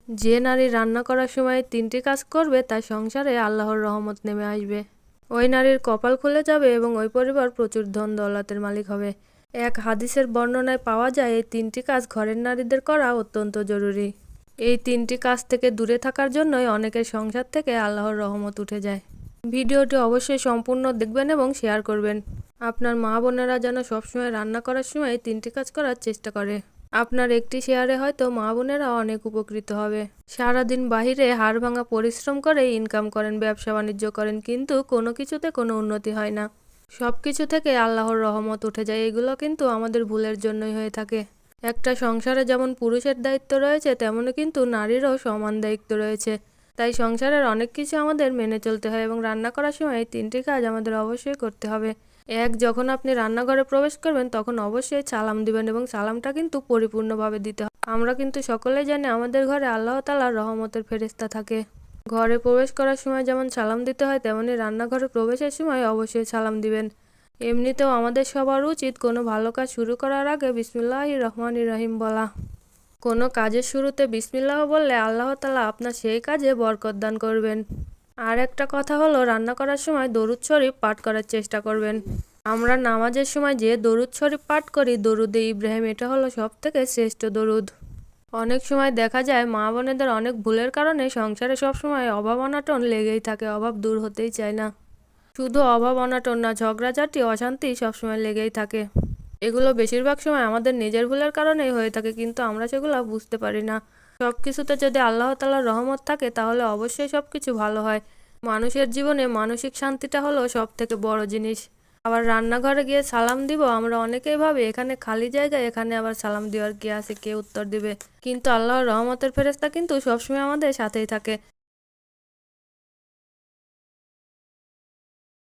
যে নারী রান্না করার সময় 3টি কাজ করবে তার সংসারে আল্লাহর রহমত নেমে আসবে। ওই নারীর কপাল খুলে যাবে এবং ওই পরিবার প্রচুর ধন দৌলতের মালিক হবে। এক হাদিসের বর্ণনায় পাওয়া যায় এই 3টি কাজ ঘরের নারীদের করা অত্যন্ত জরুরি। এই 3টি কাজ থেকে দূরে থাকার জন্যই অনেকের সংসার থেকে আল্লাহর রহমত উঠে যায়। ভিডিওটি অবশ্যই সম্পূর্ণ দেখবেন এবং শেয়ার করবেন। আপনার মা বোনেরা যেন সবসময় রান্না করার সময় 3টি কাজ করার চেষ্টা করে। আপনার একটি শেয়ারে হয়তো মা বোনেরা অনেক উপকৃত হবে। সারাদিন বাহিরে হাড় ভাঙা পরিশ্রম করে ইনকাম করেন, ব্যবসা বাণিজ্য করেন, কিন্তু কোনো কিছুতে কোনো উন্নতি হয় না। সব কিছু থেকে আল্লাহর রহমত উঠে যায়। এগুলো কিন্তু আমাদের ভুলের জন্যই হয়ে থাকে। একটা সংসারে যেমন পুরুষের দায়িত্ব রয়েছে তেমনই কিন্তু নারীরও সমান দায়িত্ব রয়েছে। তাই সংসারের অনেক কিছু আমাদের মেনে চলতে হয় এবং রান্না করার সময় 3টি কাজ আমাদের অবশ্যই করতে হবে। যখন আপনি রান্নাঘরে প্রবেশ করবেন তখন অবশ্যই সালাম দিবেন এবং সালামটা কিন্তু পরিপূর্ণভাবে দিতে হবে। আমরা কিন্তু সকলেই জানি আমাদের ঘরে আল্লাহ তাআলার রহমতের ফেরেশতা থাকে। ঘরে প্রবেশ করার সময় যেমন সালাম দিতে হয় তেমনি রান্নাঘরে প্রবেশের সময় অবশ্যই সালাম দিবেন। এমনিতেও আমাদের সবার উচিত কোনো ভালো কাজ শুরু করার আগে বিসমিল্লাহির রহমানির রহিম বলা। কোনো কাজের শুরুতে বিসমিল্লাহ বললে আল্লাহ তাআলা আপনার সেই কাজে বরকত দান করবেন। আর একটা কথা হলো, রান্না করার সময় দরুদ শরীফ পাঠ করার চেষ্টা করবেন। আমরা নামাজের সময় যে দরুদ শরীফ পাঠ করি, দরুদে ইব্রাহিম, এটা হলো সবথেকে শ্রেষ্ঠ দরুদ। অনেক সময় দেখা যায় মা বোনেদের অনেক ভুলের কারণে সংসারে সবসময় অভাব অনাটন লেগেই থাকে, অভাব দূর হতেই চায় না। শুধু অভাব অনাটন না, ঝগড়াঝাটি অশান্তি সবসময় লেগেই থাকে। এগুলো বেশিরভাগ সময় আমাদের নিজের ভুলের কারণেই হয়ে থাকে, কিন্তু আমরা সেগুলো বুঝতে পারি না। সব কিছুতে যদি আল্লাহ তাআলার রহমত থাকে তাহলে অবশ্যই সব কিছু ভালো হয়। মানুষের জীবনে মানসিক শান্তিটা হলো সব থেকে বড় জিনিস। আবার রান্নাঘরে গিয়ে সালাম দিব, আমরা অনেকেই ভাবে এখানে খালি জায়গা, এখানে আবার সালাম দেওয়ার কে আছে, কে উত্তর দিবে। কিন্তু আল্লাহর রহমতের ফেরেশতা কিন্তু সবসময় আমাদের সাথেই থাকে।